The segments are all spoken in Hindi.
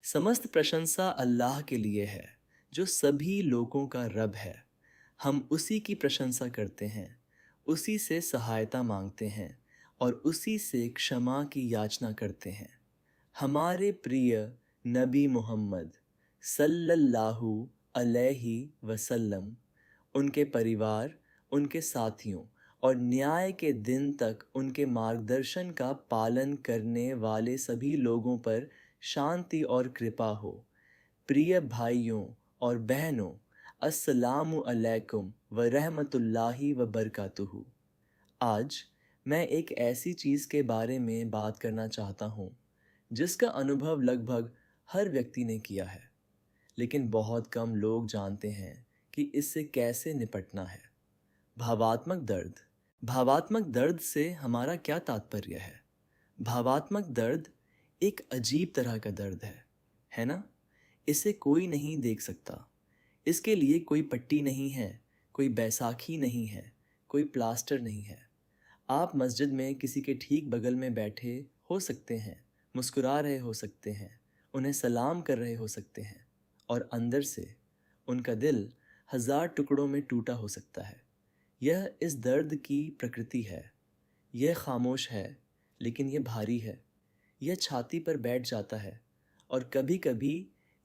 समस्त प्रशंसा अल्लाह के लिए है जो सभी लोगों का रब है। हम उसी की प्रशंसा करते हैं, उसी से सहायता मांगते हैं और उसी से क्षमा की याचना करते हैं। हमारे प्रिय नबी मोहम्मद सल्लल्लाहु अलैहि वसल्लम, उनके परिवार, उनके साथियों और न्याय के दिन तक उनके मार्गदर्शन का पालन करने वाले सभी लोगों पर शांति और कृपा हो। प्रिय भाइयों और बहनों, अस्सलामु अलैकुम व रहमतुल्लाहि व बरकातुहू। आज मैं एक ऐसी चीज़ के बारे में बात करना चाहता हूँ जिसका अनुभव लगभग हर व्यक्ति ने किया है, लेकिन बहुत कम लोग जानते हैं कि इससे कैसे निपटना है। भावात्मक दर्द। भावात्मक दर्द से हमारा क्या तात्पर्य है? भावात्मक दर्द एक अजीब तरह का दर्द है ना? इसे कोई नहीं देख सकता। इसके लिए कोई पट्टी नहीं है, कोई बैसाखी नहीं है, कोई प्लास्टर नहीं है। आप मस्जिद में किसी के ठीक बगल में बैठे हो सकते हैं, मुस्कुरा रहे हो सकते हैं, उन्हें सलाम कर रहे हो सकते हैं, और अंदर से उनका दिल हजार टुकड़ों में टूटा हो सकता है। यह इस दर्द की प्रकृति है। यह खामोश है, लेकिन यह भारी है। यह छाती पर बैठ जाता है और कभी कभी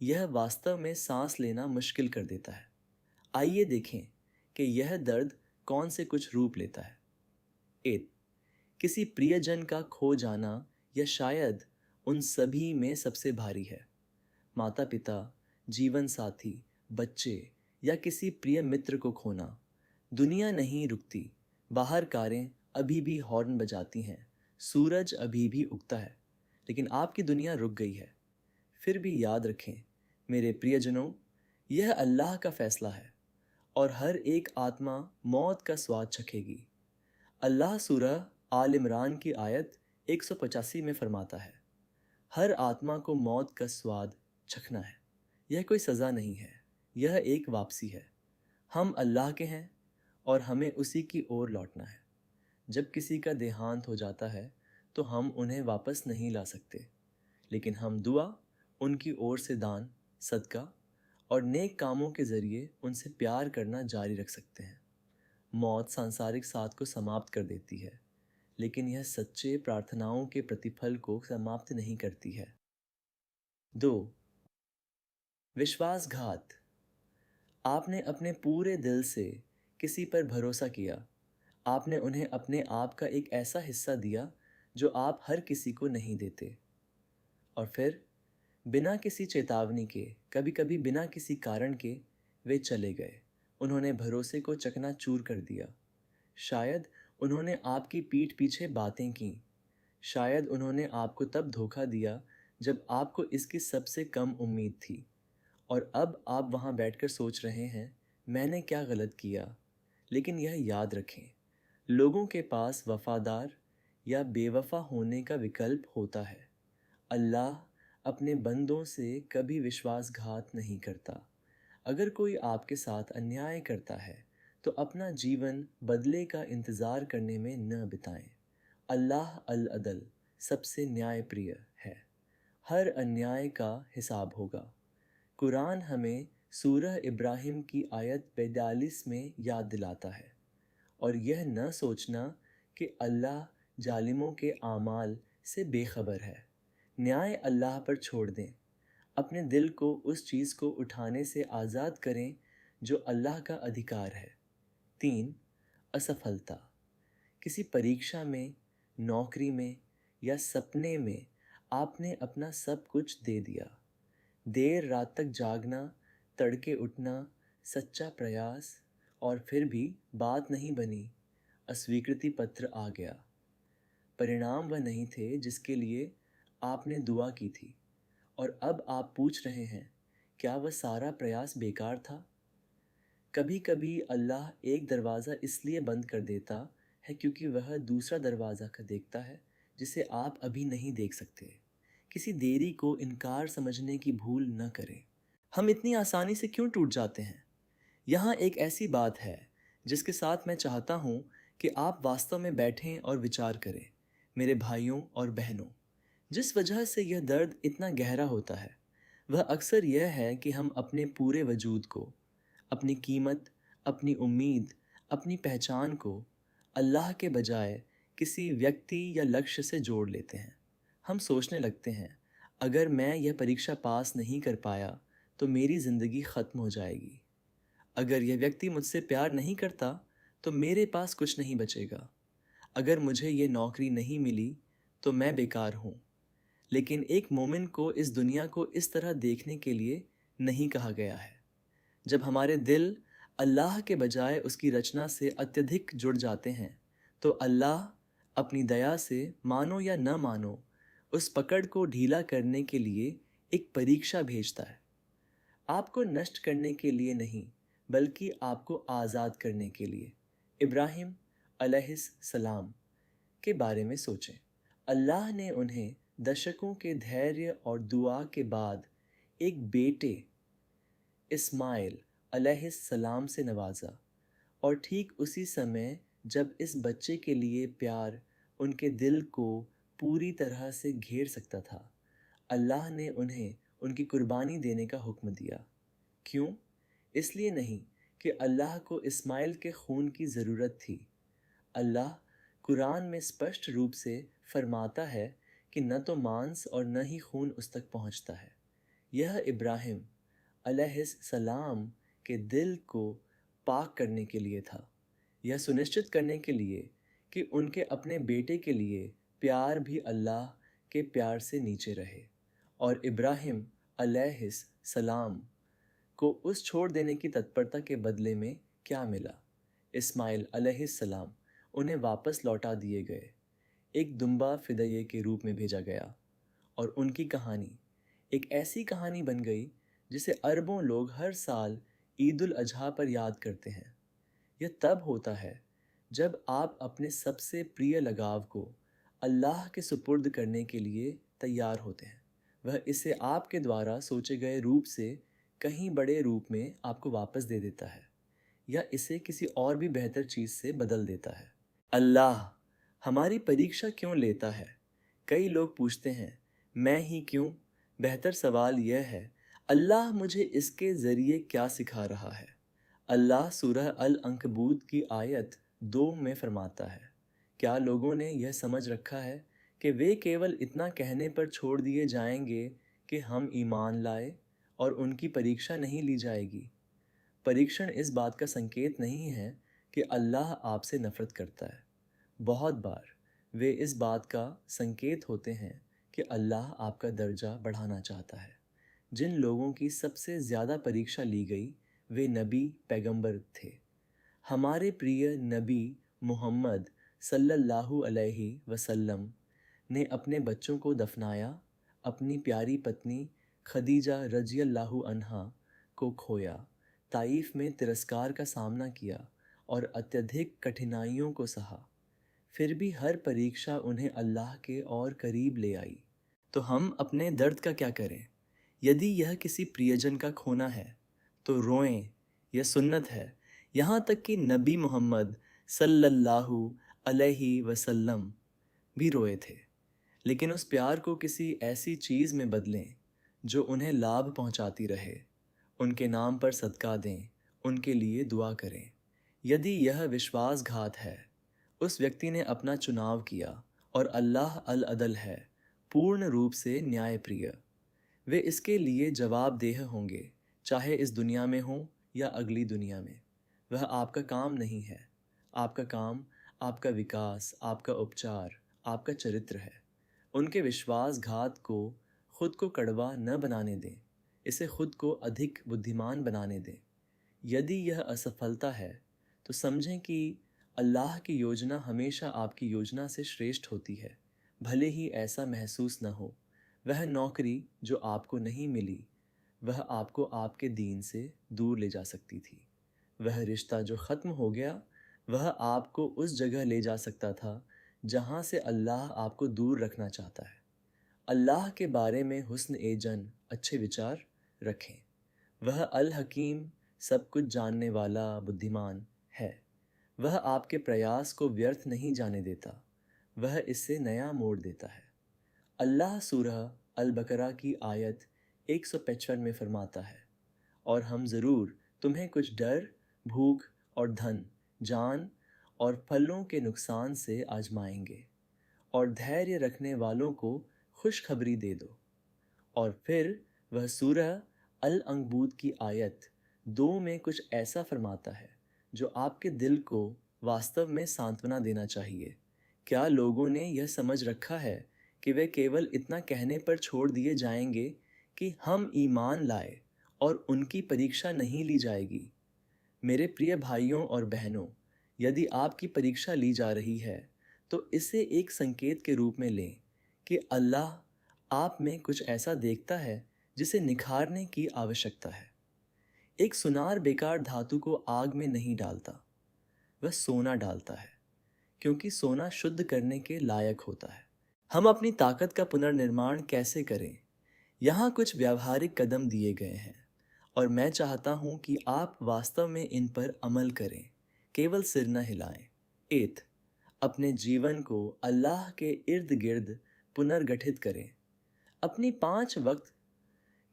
यह वास्तव में सांस लेना मुश्किल कर देता है। आइए देखें कि यह दर्द कौन से कुछ रूप लेता है। एक, किसी प्रियजन का खो जाना, या शायद उन सभी में सबसे भारी है। माता पिता, जीवन साथी, बच्चे या किसी प्रिय मित्र को खोना। दुनिया नहीं रुकती, बाहर कारें अभी भी हॉर्न बजाती हैं, सूरज अभी भी उगता है, लेकिन आपकी दुनिया रुक गई है। फिर भी याद रखें मेरे प्रियजनों, यह अल्लाह का फैसला है और हर एक आत्मा मौत का स्वाद चखेगी। अल्लाह सूरह आल इमरान की आयत 185 में फरमाता है, हर आत्मा को मौत का स्वाद चखना है। यह कोई सज़ा नहीं है, यह एक वापसी है। हम अल्लाह के हैं और हमें उसी की ओर लौटना है। जब किसी का देहांत हो जाता है तो हम उन्हें वापस नहीं ला सकते, लेकिन हम दुआ, उनकी ओर से दान, सदका और नेक कामों के ज़रिए उनसे प्यार करना जारी रख सकते हैं। मौत सांसारिक साथ को समाप्त कर देती है, लेकिन यह सच्चे प्रार्थनाओं के प्रतिफल को समाप्त नहीं करती है। 2. विश्वासघात। आपने अपने पूरे दिल से किसी पर भरोसा किया। आपने उन्हें अपने आप का एक ऐसा हिस्सा दिया जो आप हर किसी को नहीं देते, और फिर बिना किसी चेतावनी के, कभी कभी बिना किसी कारण के, वे चले गए। उन्होंने भरोसे को चकनाचूर कर दिया। शायद उन्होंने आपकी पीठ पीछे बातें की। शायद उन्होंने आपको तब धोखा दिया जब आपको इसकी सबसे कम उम्मीद थी, और अब आप वहाँ बैठकर सोच रहे हैं, मैंने क्या गलत किया। लेकिन यह याद रखें, लोगों के पास वफादार या बेवफा होने का विकल्प होता है। अल्लाह अपने बंदों से कभी विश्वासघात नहीं करता। अगर कोई आपके साथ अन्याय करता है तो अपना जीवन बदले का इंतज़ार करने में न बिताएं। अल्लाह अल अदल, सबसे न्यायप्रिय है। हर अन्याय का हिसाब होगा। कुरान हमें सूरह इब्राहिम की आयत 42 में याद दिलाता है, और यह न सोचना कि अल्लाह जालिमों के आमाल से बेखबर है। न्याय अल्लाह पर छोड़ दें। अपने दिल को उस चीज़ को उठाने से आज़ाद करें जो अल्लाह का अधिकार है। 3. असफलता। किसी परीक्षा में, नौकरी में या सपने में आपने अपना सब कुछ दे दिया। देर रात तक जागना, तड़के उठना, सच्चा प्रयास, और फिर भी बात नहीं बनी। अस्वीकृति पत्र आ गया। परिणाम वह नहीं थे जिसके लिए आपने दुआ की थी, और अब आप पूछ रहे हैं, क्या वह सारा प्रयास बेकार था? कभी कभी अल्लाह एक दरवाज़ा इसलिए बंद कर देता है क्योंकि वह दूसरा दरवाज़ा का देखता है जिसे आप अभी नहीं देख सकते। किसी देरी को इनकार समझने की भूल न करें। हम इतनी आसानी से क्यों टूट जाते हैं? यहाँ एक ऐसी बात है जिसके साथ मैं चाहता हूँ कि आप वास्तव में बैठें और विचार करें। मेरे भाइयों और बहनों, जिस वजह से यह दर्द इतना गहरा होता है, वह अक्सर यह है कि हम अपने पूरे वजूद को, अपनी कीमत, अपनी उम्मीद, अपनी पहचान को अल्लाह के बजाय किसी व्यक्ति या लक्ष्य से जोड़ लेते हैं। हम सोचने लगते हैं, अगर मैं यह परीक्षा पास नहीं कर पाया तो मेरी ज़िंदगी ख़त्म हो जाएगी। अगर यह व्यक्ति मुझसे प्यार नहीं करता तो मेरे पास कुछ नहीं बचेगा। अगर मुझे ये नौकरी नहीं मिली तो मैं बेकार हूँ। लेकिन एक मोमिन को इस दुनिया को इस तरह देखने के लिए नहीं कहा गया है। जब हमारे दिल अल्लाह के बजाय उसकी रचना से अत्यधिक जुड़ जाते हैं तो अल्लाह अपनी दया से, मानो या न मानो, उस पकड़ को ढीला करने के लिए एक परीक्षा भेजता है। आपको नष्ट करने के लिए नहीं, बल्कि आपको आज़ाद करने के लिए। इब्राहिम अलैहिस्सलाम के बारे में सोचें। अल्लाह ने उन्हें दशकों के धैर्य और दुआ के बाद एक बेटे इस्माइल अलैहिस्सलाम से नवाजा, और ठीक उसी समय जब इस बच्चे के लिए प्यार उनके दिल को पूरी तरह से घेर सकता था, अल्लाह ने उन्हें उनकी कुर्बानी देने का हुक्म दिया। क्यों? इसलिए नहीं कि अल्लाह को इस्माइल के खून की ज़रूरत थी। अल्लाह कुरान में स्पष्ट रूप से फरमाता है कि न तो मांस और न ही खून उस तक पहुंचता है। यह इब्राहिम अलैहिस्सलाम के दिल को पाक करने के लिए था, यह सुनिश्चित करने के लिए कि उनके अपने बेटे के लिए प्यार भी अल्लाह के प्यार से नीचे रहे। और इब्राहिम अलैहिस्सलाम को उस छोड़ देने की तत्परता के बदले में क्या मिला? इस्माइल अलैहिस्सलाम उन्हें वापस लौटा दिए गए, एक दुम्बा फिदये के रूप में भेजा गया, और उनकी कहानी एक ऐसी कहानी बन गई जिसे अरबों लोग हर साल ईद उल अजहा पर याद करते हैं। यह तब होता है जब आप अपने सबसे प्रिय लगाव को अल्लाह के सुपुर्द करने के लिए तैयार होते हैं। वह इसे आपके द्वारा सोचे गए रूप से कहीं बड़े रूप में आपको वापस दे देता है, या इसे किसी और भी बेहतर चीज़ से बदल देता है। अल्लाह हमारी परीक्षा क्यों लेता है? कई लोग पूछते हैं, मैं ही क्यों? बेहतर सवाल यह है, अल्लाह मुझे इसके ज़रिए क्या सिखा रहा है? अल्लाह सूरह अल अंकबूत की आयत 2 में फरमाता है, क्या लोगों ने यह समझ रखा है कि वे केवल इतना कहने पर छोड़ दिए जाएंगे कि हम ईमान लाए, और उनकी परीक्षा नहीं ली जाएगी? परीक्षण इस बात का संकेत नहीं है कि अल्लाह आपसे नफ़रत करता है। बहुत बार वे इस बात का संकेत होते हैं कि अल्लाह आपका दर्जा बढ़ाना चाहता है। जिन लोगों की सबसे ज़्यादा परीक्षा ली गई वे नबी पैगंबर थे। हमारे प्रिय नबी मोहम्मद सल्लल्लाहु अलैहि वसल्लम ने अपने बच्चों को दफनाया, अपनी प्यारी पत्नी खदीजा रज़ियल्लाहु अन्हा को खोया, ताइफ में तिरस्कार का सामना किया और अत्यधिक कठिनाइयों को सहा। फिर भी हर परीक्षा उन्हें अल्लाह के और करीब ले आई। तो हम अपने दर्द का क्या करें? यदि यह किसी प्रियजन का खोना है तो रोएं, यह सुन्नत है। यहाँ तक कि नबी मोहम्मद सल्लल्लाहु अलैहि वसल्लम भी रोए थे। लेकिन उस प्यार को किसी ऐसी चीज़ में बदलें जो उन्हें लाभ पहुंचाती रहे। उनके नाम पर सदका दें, उनके लिए दुआ करें। यदि यह विश्वासघात है, उस व्यक्ति ने अपना चुनाव किया, और अल्लाह अल अदल है, पूर्ण रूप से न्यायप्रिय। वे इसके लिए जवाबदेह होंगे, चाहे इस दुनिया में हो या अगली दुनिया में। वह आपका काम नहीं है। आपका काम आपका विकास, आपका उपचार, आपका चरित्र है। उनके विश्वासघात को खुद को कड़वा न बनाने दें, इसे खुद को अधिक बुद्धिमान बनाने दें। यदि यह असफलता है तो समझें कि अल्लाह की योजना हमेशा आपकी योजना से श्रेष्ठ होती है, भले ही ऐसा महसूस न हो। वह नौकरी जो आपको नहीं मिली, वह आपको आपके दीन से दूर ले जा सकती थी। वह रिश्ता जो ख़त्म हो गया, वह आपको उस जगह ले जा सकता था जहाँ से अल्लाह आपको दूर रखना चाहता है। अल्लाह के बारे में हुस्न ए जन, अच्छे विचार रखें। वह अल हकीम, सब कुछ जानने वाला, बुद्धिमान है। वह आपके प्रयास को व्यर्थ नहीं जाने देता, वह इससे नया मोड़ देता है। अल्लाह सूरह अल बकरा की आयत 155 में फरमाता है, और हम ज़रूर तुम्हें कुछ डर, भूख और धन, जान और फलों के नुकसान से आजमाएंगे, और धैर्य रखने वालों को खुशखबरी दे दो। और फिर वह सूरह अल अंकबूत की आयत 2 में कुछ ऐसा फरमाता है जो आपके दिल को वास्तव में सांत्वना देना चाहिए। क्या लोगों ने यह समझ रखा है कि वे केवल इतना कहने पर छोड़ दिए जाएंगे कि हम ईमान लाए और उनकी परीक्षा नहीं ली जाएगी? मेरे प्रिय भाइयों और बहनों, यदि आपकी परीक्षा ली जा रही है तो इसे एक संकेत के रूप में लें कि अल्लाह आप में कुछ ऐसा देखता है जिसे निखारने की आवश्यकता है। एक सुनार बेकार धातु को आग में नहीं डालता, वह सोना डालता है, क्योंकि सोना शुद्ध करने के लायक होता है। हम अपनी ताकत का पुनर्निर्माण कैसे करें? यहाँ कुछ व्यावहारिक कदम दिए गए हैं, और मैं चाहता हूँ कि आप वास्तव में इन पर अमल करें, केवल सिर न हिलाएं। एथ, अपने जीवन को अल्लाह के इर्द गिर्द पुनर्गठित करें। अपनी 5 वक्त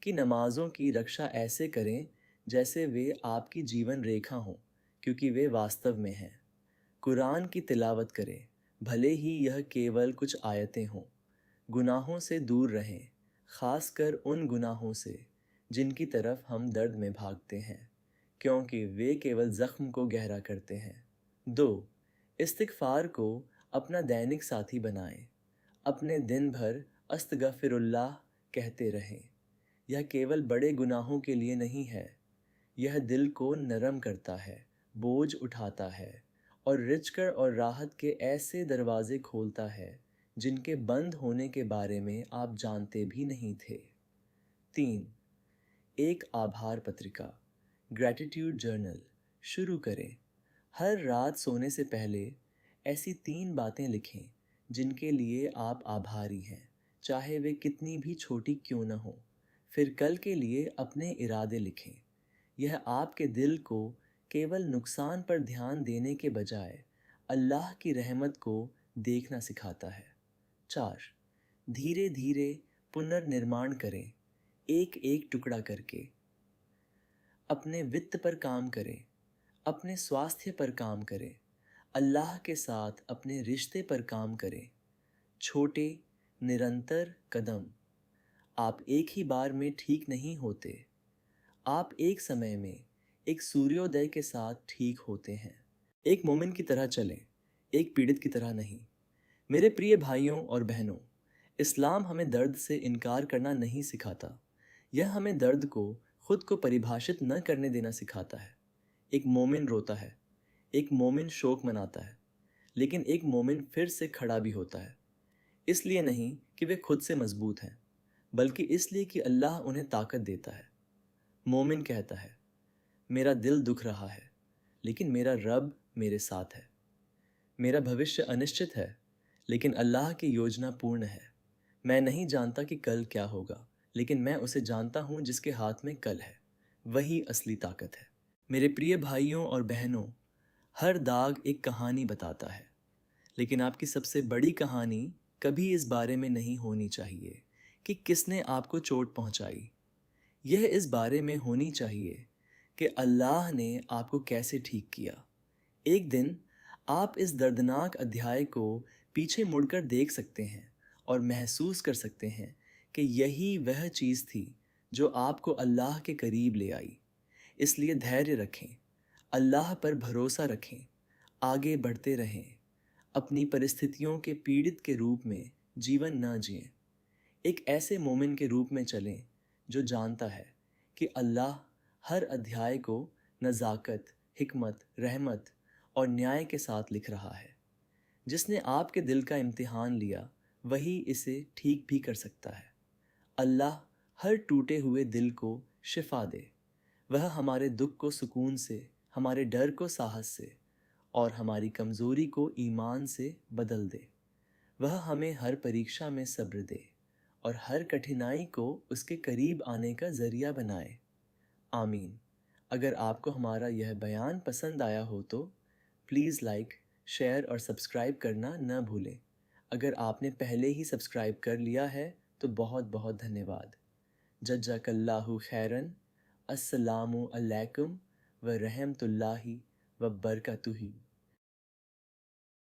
की नमाजों की रक्षा ऐसे करें जैसे वे आपकी जीवन रेखा हों, क्योंकि वे वास्तव में हैं। कुरान की तिलावत करें, भले ही यह केवल कुछ आयतें हों। गुनाहों से दूर रहें, खासकर उन गुनाहों से जिनकी तरफ हम दर्द में भागते हैं, क्योंकि वे केवल ज़ख्म को गहरा करते हैं। 2, इस्तिग़फ़ार को अपना दैनिक साथी बनाएं। अपने दिन भर अस्तगफिरुल्लाह कहते रहें। यह केवल बड़े गुनाहों के लिए नहीं है, यह दिल को नरम करता है, बोझ उठाता है और रिज़्क़ और राहत के ऐसे दरवाज़े खोलता है जिनके बंद होने के बारे में आप जानते भी नहीं थे। 3, एक आभार पत्रिका, ग्रैटिट्यूड जर्नल शुरू करें। हर रात सोने से पहले ऐसी 3 बातें लिखें जिनके लिए आप आभारी हैं, चाहे वे कितनी भी छोटी क्यों न हो। फिर कल के लिए अपने इरादे लिखें। यह आपके दिल को केवल नुकसान पर ध्यान देने के बजाय अल्लाह की रहमत को देखना सिखाता है। 4, धीरे धीरे पुनर्निर्माण करें, एक एक टुकड़ा करके। अपने वित्त पर काम करें, अपने स्वास्थ्य पर काम करें, अल्लाह के साथ अपने रिश्ते पर काम करें। छोटे निरंतर कदम। आप एक ही बार में ठीक नहीं होते, आप एक समय में एक सूर्योदय के साथ ठीक होते हैं। एक मोमिन की तरह चलें, एक पीड़ित की तरह नहीं। मेरे प्रिय भाइयों और बहनों, इस्लाम हमें दर्द से इनकार करना नहीं सिखाता, यह हमें दर्द को खुद को परिभाषित न करने देना सिखाता है। एक मोमिन रोता है, एक मोमिन शोक मनाता है, लेकिन एक मोमिन फिर से खड़ा भी होता है। इसलिए नहीं कि वे खुद से मजबूत हैं, बल्कि इसलिए कि अल्लाह उन्हें ताकत देता है। मोमिन कहता है, मेरा दिल दुख रहा है, लेकिन मेरा रब मेरे साथ है। मेरा भविष्य अनिश्चित है, लेकिन अल्लाह की योजना पूर्ण है। मैं नहीं जानता कि कल क्या होगा, लेकिन मैं उसे जानता हूँ जिसके हाथ में कल है। वही असली ताकत है। मेरे प्रिय भाइयों और बहनों, हर दाग एक कहानी बताता है, लेकिन आपकी सबसे बड़ी कहानी कभी इस बारे में नहीं होनी चाहिए कि किसने आपको चोट पहुंचाई। यह इस बारे में होनी चाहिए कि अल्लाह ने आपको कैसे ठीक किया। एक दिन आप इस दर्दनाक अध्याय को पीछे मुड़कर देख सकते हैं और महसूस कर सकते हैं कि यही वह चीज़ थी जो आपको अल्लाह के करीब ले आई। इसलिए धैर्य रखें, अल्लाह पर भरोसा रखें, आगे बढ़ते रहें, अपनी परिस्थितियों के पीड़ित के रूप में जीवन न जिएं। एक ऐसे मोमिन के रूप में चलें जो जानता है कि अल्लाह हर अध्याय को नज़ाकत, हिकमत, रहमत और न्याय के साथ लिख रहा है। जिसने आपके दिल का इम्तिहान लिया, वही इसे ठीक भी कर सकता है। अल्लाह हर टूटे हुए दिल को शिफा दे। वह हमारे दुख को सुकून से, हमारे डर को साहस से और हमारी कमज़ोरी को ईमान से बदल दे। वह हमें हर परीक्षा में सब्र दे और हर कठिनाई को उसके करीब आने का ज़रिया बनाए। आमीन। अगर आपको हमारा यह बयान पसंद आया हो तो प्लीज़ लाइक, शेयर और सब्सक्राइब करना न भूलें। अगर आपने पहले ही सब्सक्राइब कर लिया है तो बहुत बहुत धन्यवाद। जज़ाकल्लाहु खैरन। अस्सलामु अलैकुम व रहमतुल्लाहि व बरकातुहू।